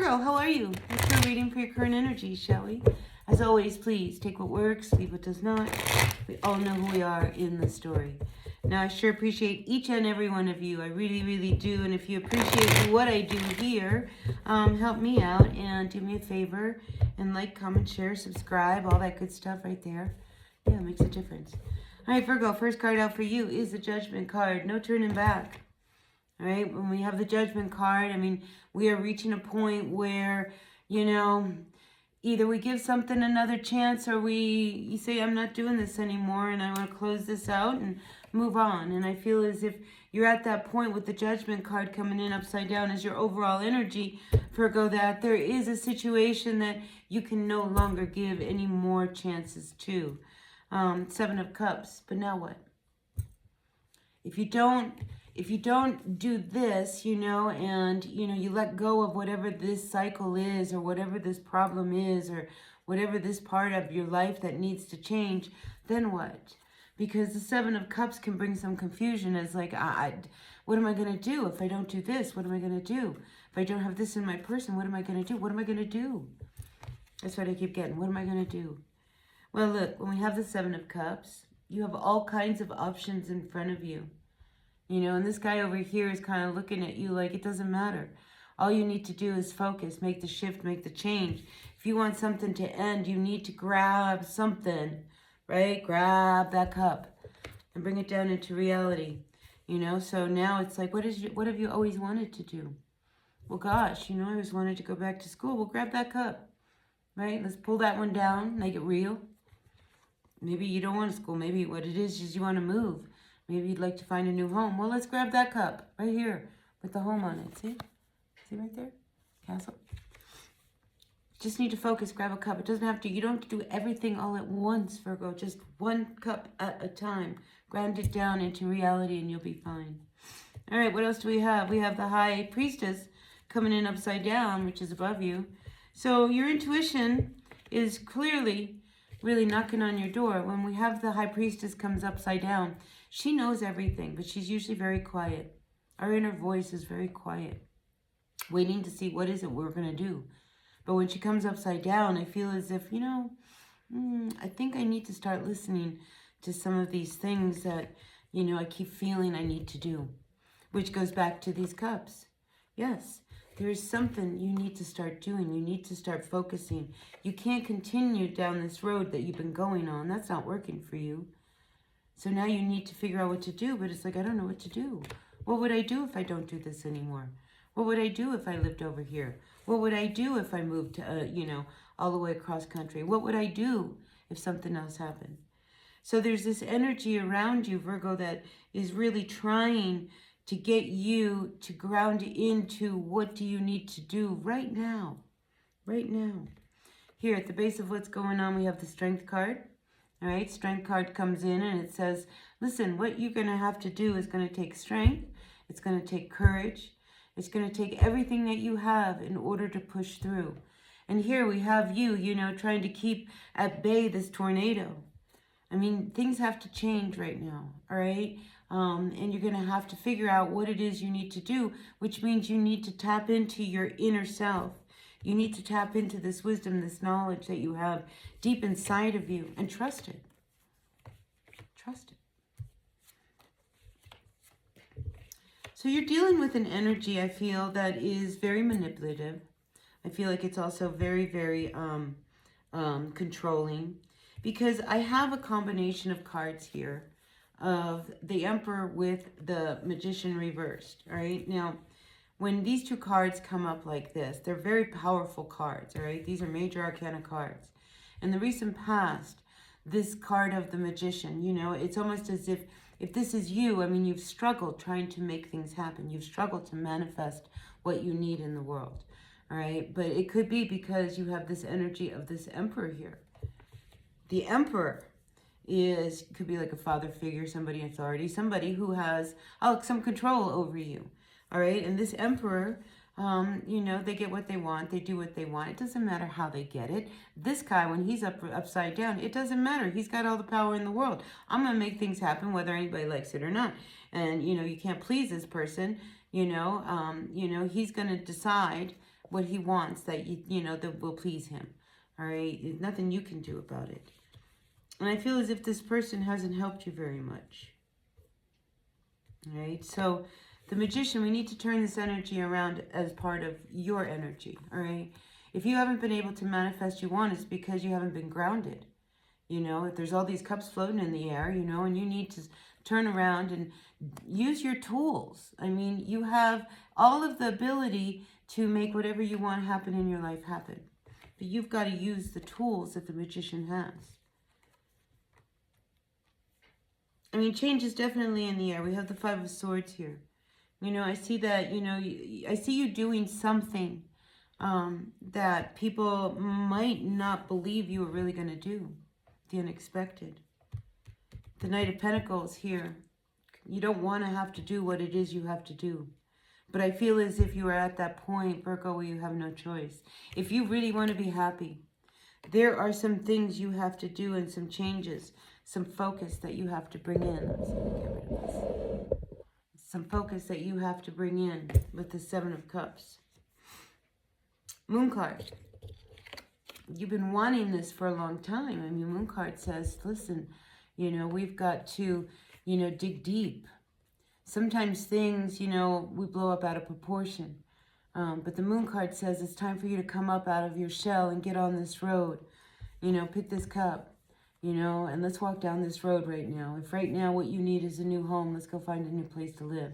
Virgo, how are you? Let's do a reading for your current energy, shall we? As always, please take what works, leave what does not. We all know who we are in the story. Now, I sure appreciate each and every one of you. I really, really do. And if you appreciate what I do here, help me out and do me a favor and like, comment, share, subscribe, all that good stuff right there. Yeah, it makes a difference. All right, Virgo, first card out for you is the Judgment card. No turning back. All right, when we have the Judgment card, I mean, we are reaching a point where, you know, either we give something another chance or you say, I'm not doing this anymore and I want to close this out and move on. And I feel as if you're at that point with the Judgment card coming in upside down as your overall energy, Virgo, that there is a situation that you can no longer give any more chances to. Seven of Cups, but now what? If you don't do this, and, you let go of whatever this cycle is or whatever this problem is or whatever this part of your life that needs to change, then what? Because the Seven of Cups can bring some confusion as like, what am I going to do if I don't do this? What am I going to do? If I don't have this in my person, what am I going to do? What am I going to do? That's what I keep getting. What am I going to do? Well, look, when we have the Seven of Cups, you have all kinds of options in front of you. And this guy over here is kind of looking at you like it doesn't matter. All you need to do is focus, make the shift, make the change. If you want something to end, you need to grab something, right? Grab that cup and bring it down into reality. So now it's like, what have you always wanted to do? Well, gosh, I always wanted to go back to school. Well, grab that cup, right? Let's pull that one down, make it real. Maybe you don't want school. Maybe what it is you want to move. Maybe you'd like to find a new home. Well, let's grab that cup right here with the home on it. See? See right there? Castle. Just need to focus. Grab a cup. It doesn't have to. You don't have to do everything all at once, Virgo. Just one cup at a time. Ground it down into reality and you'll be fine. All right, what else do we have? We have the High Priestess coming in upside down, which is above you. So your intuition is clearly really knocking on your door. When we have the High Priestess comes upside down, she knows everything, but she's usually very quiet. Our inner voice is very quiet, waiting to see what is it we're going to do. But when she comes upside down, I feel as if, I think I need to start listening to some of these things that, I keep feeling I need to do, which goes back to these cups. Yes, there is something you need to start doing. You need to start focusing. You can't continue down this road that you've been going on. That's not working for you. So now you need to figure out what to do, but it's like, I don't know what to do. What would I do if I don't do this anymore? What would I do if I lived over here? What would I do if I moved to, all the way across country? What would I do if something else happened? So there's this energy around you, Virgo, that is really trying to get you to ground into what do you need to do right now. Right now. Here at the base of what's going on, we have the Strength card. All right, Strength card comes in and it says, listen, what you're going to have to do is going to take strength. It's going to take courage. It's going to take everything that you have in order to push through. And here we have you, trying to keep at bay this tornado. I mean, things have to change right now, all right? And you're going to have to figure out what it is you need to do, which means you need to tap into your inner self. You need to tap into this wisdom, this knowledge that you have deep inside of you and trust it. Trust it. So you're dealing with an energy, I feel, that is very manipulative. I feel like it's also very, very controlling, because I have a combination of cards here of the Emperor with the Magician reversed, all right? Now, when these two cards come up like this, they're very powerful cards, all right? These are major arcana cards. In the recent past, this card of the Magician, it's almost as if this is you, I mean, you've struggled trying to make things happen. You've struggled to manifest what you need in the world, all right? But it could be because you have this energy of this Emperor here. The Emperor could be like a father figure, somebody in authority, somebody who has some control over you. All right, and this Emperor, they get what they want. They do what they want. It doesn't matter how they get it. This guy, when he's upside down, it doesn't matter. He's got all the power in the world. I'm going to make things happen whether anybody likes it or not. And, you can't please this person. He's going to decide what he wants that that will please him. All right, there's nothing you can do about it. And I feel as if this person hasn't helped you very much. All right, so the Magician, we need to turn this energy around as part of your energy. All right, if you haven't been able to manifest you want, it's because you haven't been grounded. If there's all these cups floating in the air, and you need to turn around and use your tools. I mean, you have all of the ability to make whatever you want happen in your life happen. But you've got to use the tools that the Magician has. I mean, change is definitely in the air. We have the Five of Swords here. I see that, I see you doing something that people might not believe you were really going to do. The unexpected. The Knight of Pentacles here. You don't want to have to do what it is you have to do. But I feel as if you are at that point, Virgo, where you have no choice. If you really want to be happy, there are some things you have to do and some changes, some focus that you have to bring in. Let's see if we get rid of this. Some focus that you have to bring in with the Seven of Cups. Moon card. You've been wanting this for a long time. I mean, Moon card says, listen, we've got to, dig deep. Sometimes things, we blow up out of proportion. But the Moon card says it's time for you to come up out of your shell and get on this road. Pick this cup, and let's walk down this road right now. If right now what you need is a new home, let's go find a new place to live.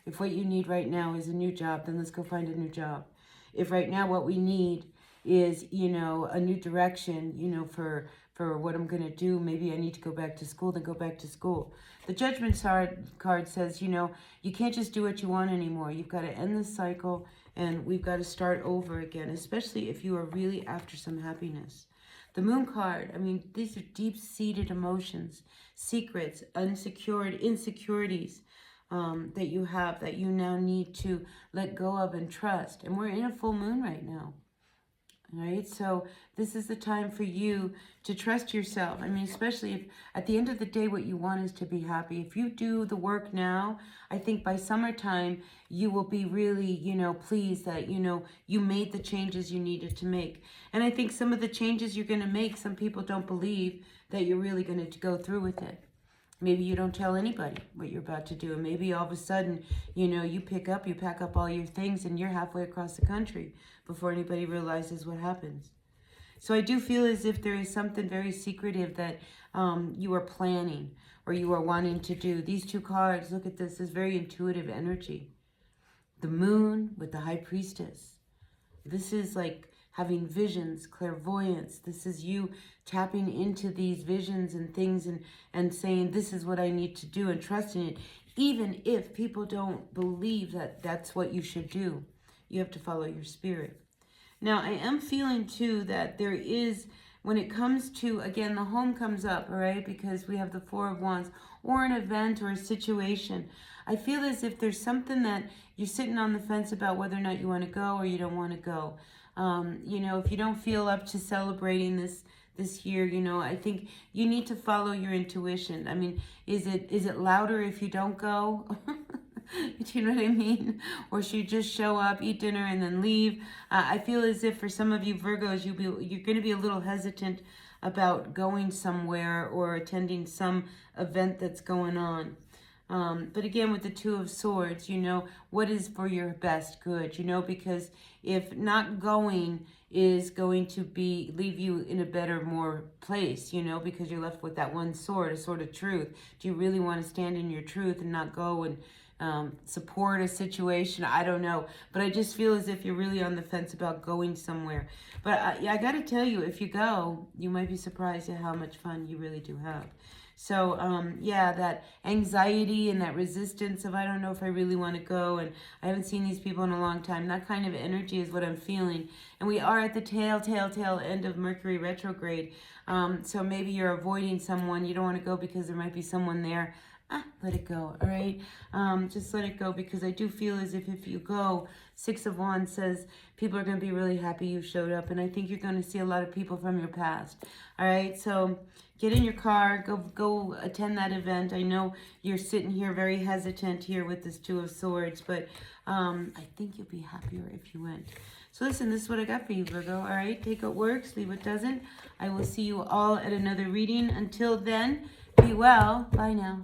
If what you need right now is a new job, then let's go find a new job. If right now what we need is, a new direction, for what I'm going to do. Maybe I need to go back to school, then go back to school. The Judgment card says, you can't just do what you want anymore. You've got to end this cycle, and we've got to start over again, especially if you are really after some happiness. The Moon card, I mean, these are deep-seated emotions, secrets, insecurities that you have that you now need to let go of and trust. And we're in a full moon right now. All right, so this is the time for you to trust yourself. I mean, especially if at the end of the day, what you want is to be happy. If you do the work now, I think by summertime, you will be really, pleased that, you made the changes you needed to make. And I think some of the changes you're going to make, some people don't believe that you're really going to go through with it. Maybe you don't tell anybody what you're about to do. And maybe all of a sudden, you pack up all your things and you're halfway across the country before anybody realizes what happens. So I do feel as if there is something very secretive that you are planning or you are wanting to do. These two cards, look at this very intuitive energy. The Moon with the High Priestess. This is like having visions, clairvoyance. This is you tapping into these visions and things and saying, this is what I need to do, and trusting it. Even if people don't believe that that's what you should do, you have to follow your spirit. Now, I am feeling too that there is, when it comes to, again, the home comes up, all right, because we have the Four of Wands, or an event or a situation. I feel as if there's something that you're sitting on the fence about whether or not you want to go or you don't want to go. If you don't feel up to celebrating this year, I think you need to follow your intuition. I mean, is it louder if you don't go? Do you know what I mean? Or should you just show up, eat dinner, and then leave? I feel as if for some of you Virgos, you're going to be a little hesitant about going somewhere or attending some event that's going on. But again, with the Two of Swords, what is for your best good, because if not going is going to leave you in a better, more place, because you're left with that one sword, a sword of truth. Do you really want to stand in your truth and not go and support a situation? I don't know, but I just feel as if you're really on the fence about going somewhere. But I got to tell you, if you go, you might be surprised at how much fun you really do have. So, yeah, that anxiety and that resistance of, I don't know if I really want to go, and I haven't seen these people in a long time, that kind of energy is what I'm feeling. And we are at the tail end of Mercury retrograde. So maybe you're avoiding someone. You don't want to go because there might be someone there let it go, all right? Just let it go, because I do feel as if you go, 6 of Wands says people are going to be really happy you showed up, and I think you're going to see a lot of people from your past, all right? So get in your car, go attend that event. I know you're sitting here very hesitant here with this 2 of Swords, but I think you'll be happier if you went. So listen, this is what I got for you, Virgo, all right? Take what works, leave what doesn't. I will see you all at another reading. Until then, be well. Bye now.